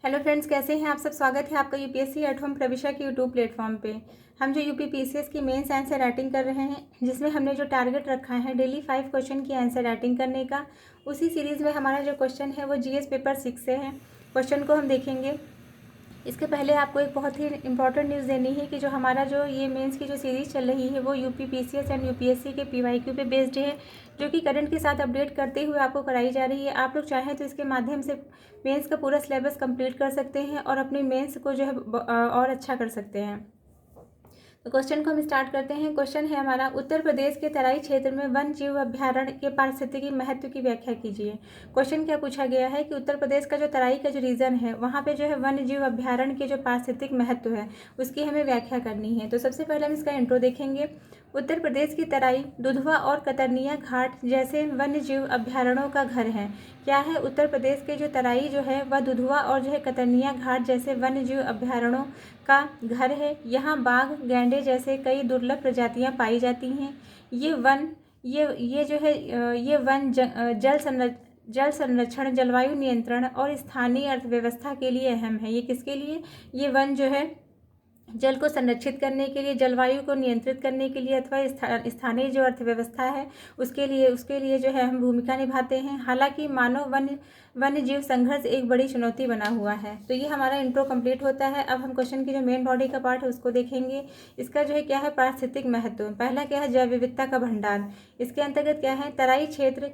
Hello friends, कैसे हैं आप सब। स्वागत है आपका यूपीएससी एट होम प्रविशा के यूट्यूब प्लेटफॉर्म पे। हम जो यूपी पीसीएस की मेंस आंसर राइटिंग कर रहे हैं, जिसमें हमने जो टारगेट रखा है डेली 5 क्वेश्चन की आंसर राइटिंग करने का, उसी सीरीज़ में हमारा जो क्वेश्चन है वो जीएस पेपर 6 से है। क्वेश्चन को हम देखेंगे। इसके पहले आपको एक बहुत ही इंपॉर्टेंट न्यूज़ देनी है कि जो हमारा जो ये मेंस की जो सीरीज़ चल रही है वो यूपी पीसीएस एंड यूपीएससी के पीवाईक्यू पे बेस्ड है, जो कि करंट के साथ अपडेट करते हुए आपको कराई जा रही है। आप लोग चाहें तो इसके माध्यम से मेंस का पूरा सिलेबस कंप्लीट कर सकते हैं और अपनी मेंस को जो है और अच्छा कर सकते हैं। तो क्वेश्चन को हम स्टार्ट करते हैं। क्वेश्चन है हमारा, उत्तर प्रदेश के तराई क्षेत्र में वन जीव अभ्यारण्य के पारिस्थितिकी महत्व की व्याख्या कीजिए। क्वेश्चन क्या पूछा गया है कि उत्तर प्रदेश का जो तराई का जो रीजन है वहाँ पे जो है वन जीव अभ्यारण्य के जो पारिस्थितिक महत्व है उसकी हमें व्याख्या करनी है। तो सबसे पहले हम इसका इंट्रो देखेंगे। उत्तर प्रदेश की तराई दुधवा और कतरनिया घाट जैसे वन्य जीव अभ्यारण्यों का घर है। क्या है? उत्तर प्रदेश के जो तराई जो है वह दुधवा और जो है कतरनिया घाट जैसे वन्य जीव अभ्यारण्यों का घर है। यहाँ बाघ, गैंडे जैसे कई दुर्लभ प्रजातियाँ पाई जाती हैं। ये जो है ये वन जल संरक्षण, जलवायु नियंत्रण और स्थानीय अर्थव्यवस्था के लिए अहम है। ये किसके लिए? ये वन जो है जल को संरक्षित करने के लिए, जलवायु को नियंत्रित करने के लिए अथवा स्थानीय जो अर्थव्यवस्था है उसके लिए जो है अहम भूमिका निभाते हैं। हालांकि मानव वन्य जीव संघर्ष एक बड़ी चुनौती बना हुआ है। तो ये हमारा इंट्रो कंप्लीट होता है। अब हम क्वेश्चन की जो मेन बॉडी का पार्ट है उसको देखेंगे। इसका जो है क्या है, पारिस्थितिक महत्व। पहला क्या है, जैव विविधता का भंडार। इसके अंतर्गत क्या है, तराई क्षेत्र,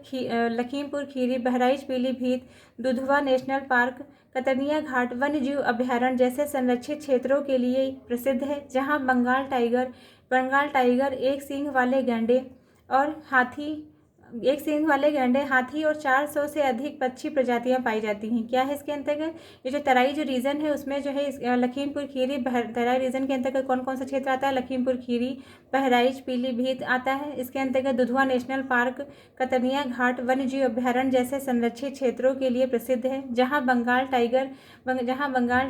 लखीमपुर खीरी, बहराइच पीलीभीत, दुधवा नेशनल पार्क, कतरनिया घाट वन्य जीव अभ्यारण्य जैसे संरक्षित क्षेत्रों के लिए प्रसिद्ध है, जहां बंगाल टाइगर, एक सींग वाले गैंडे, हाथी और 400 से अधिक पक्षी प्रजातियां पाई जाती हैं। क्या है इसके अंतर्गत? ये जो तराई जो रीजन है उसमें जो है लखीमपुर खीरी, तराई रीजन के अंतर्गत कौन कौन सा क्षेत्र आता है? लखीमपुर खीरी, बहराइच पीलीभीत आता है। इसके अंतर्गत दुधवा नेशनल पार्क, कतरनिया घाट वन्य जीव अभ्यारण्य जैसे संरक्षित क्षेत्रों के लिए प्रसिद्ध है, जहाँ बंगाल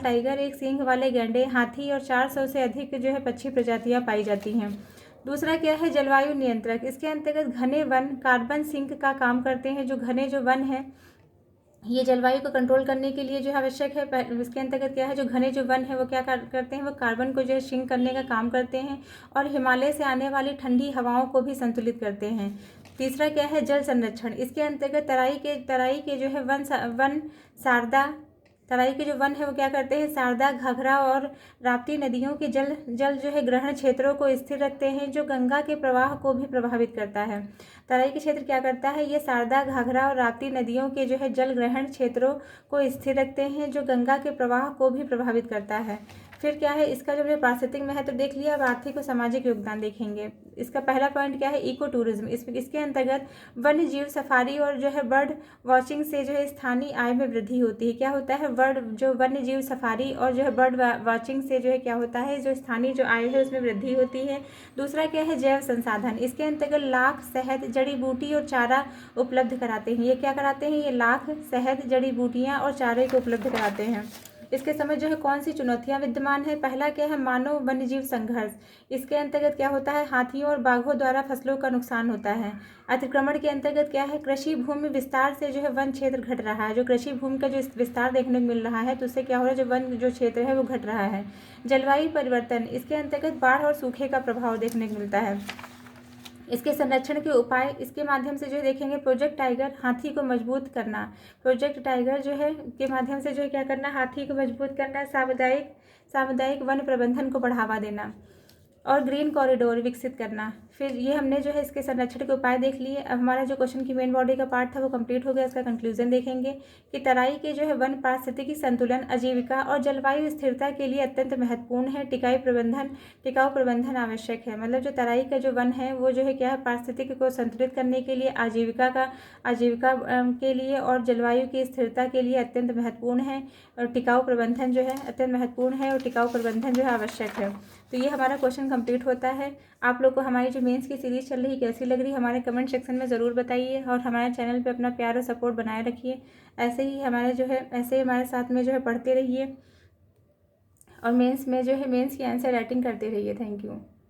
टाइगर, एक सींग वाले गैंडे, हाथी और 400 से अधिक जो है पक्षी प्रजातियां पाई जाती हैं। दूसरा क्या है, जलवायु नियंत्रक। इसके अंतर्गत घने वन कार्बन सिंक का काम करते हैं। जो घने जो वन है ये जलवायु को कंट्रोल करने के लिए जो आवश्यक है। इसके अंतर्गत क्या है, जो घने जो वन है वो क्या करते हैं, वो कार्बन को जो है सिंक करने का काम करते हैं और हिमालय से आने वाली ठंडी हवाओं को भी संतुलित करते हैं। तीसरा क्या है, जल संरक्षण। इसके अंतर्गत तराई के जो है तराई के जो वन है वो क्या करते हैं, शारदा, घाघरा और राप्ती नदियों के जल जो है ग्रहण क्षेत्रों को स्थिर रखते हैं, जो गंगा के प्रवाह को भी प्रभावित करता है। तराई के क्षेत्र क्या करता है, ये शारदा, घाघरा और राप्ती नदियों के जो है जल ग्रहण क्षेत्रों को स्थिर रखते हैं, जो गंगा के प्रवाह को भी प्रभावित करता है। फिर क्या है, इसका जो है पारिस्थितिक महत्व देख लिया। अब आर्थिक और सामाजिक योगदान देखेंगे। इसका पहला पॉइंट क्या है, इको टूरिज्म। इसके अंतर्गत वन्य जीव सफारी और जो है बर्ड वॉचिंग से जो है स्थानीय आय में वृद्धि होती है। क्या होता है, वन्य जीव सफारी और जो है बर्ड वॉचिंग से जो है क्या होता है, जो स्थानीय जो आय है उसमें वृद्धि होती है। दूसरा क्या है, जैव संसाधन। इसके अंतर्गत लाख, शहद, जड़ी बूटी और चारा उपलब्ध कराते हैं। ये क्या कराते हैं, ये लाख, शहद, जड़ी बूटियाँ और चारे को उपलब्ध कराते हैं। इसके समय जो है कौन सी चुनौतियां विद्यमान है? पहला क्या है, मानव वन्यजीव संघर्ष। इसके अंतर्गत क्या होता है, हाथियों और बाघों द्वारा फसलों का नुकसान होता है। अतिक्रमण के अंतर्गत क्या है, कृषि भूमि विस्तार से जो है वन क्षेत्र घट रहा है। जो कृषि भूमि का जो विस्तार देखने को मिल रहा है तो उससे क्या हो रहा है, जो वन जो क्षेत्र है वो घट रहा है। जलवायु परिवर्तन। इसके अंतर्गत बाढ़ और सूखे का प्रभाव देखने को मिलता है। इसके संरक्षण के उपाय इसके माध्यम से जो देखेंगे, प्रोजेक्ट टाइगर, हाथी को मजबूत करना। प्रोजेक्ट टाइगर जो है के माध्यम से जो है क्या करना, हाथी को मजबूत करना। सामुदायिक वन प्रबंधन को बढ़ावा देना और ग्रीन कॉरिडोर विकसित करना। फिर ये हमने जो है इसके संरक्षण के उपाय देख लिए। अब हमारा जो क्वेश्चन की मेन बॉडी का पार्ट था वो कंप्लीट हो गया। इसका कंक्लूजन देखेंगे कि तराई के जो है वन पारिस्थितिकी संतुलन, आजीविका और जलवायु स्थिरता के लिए अत्यंत महत्वपूर्ण है। टिकाऊ प्रबंधन आवश्यक है। मतलब जो तराई का जो वन है वो जो है क्या है, पारिस्थितिकी को संतुलित करने के लिए, आजीविका के लिए और जलवायु की स्थिरता के लिए अत्यंत महत्वपूर्ण है। और टिकाऊ प्रबंधन जो है अत्यंत महत्वपूर्ण है और टिकाऊ प्रबंधन जो है आवश्यक है। तो ये हमारा क्वेश्चन कंप्लीट होता है। आप लोग को हमारी जो मेंस की सीरीज़ चल रही कैसी लग रही है हमारे कमेंट सेक्शन में ज़रूर बताइए और हमारे चैनल पे अपना प्यार और सपोर्ट बनाए रखिए। ऐसे ही हमारे साथ में जो है पढ़ते रहिए और मेंस की आंसर राइटिंग करते रहिए। Thank you.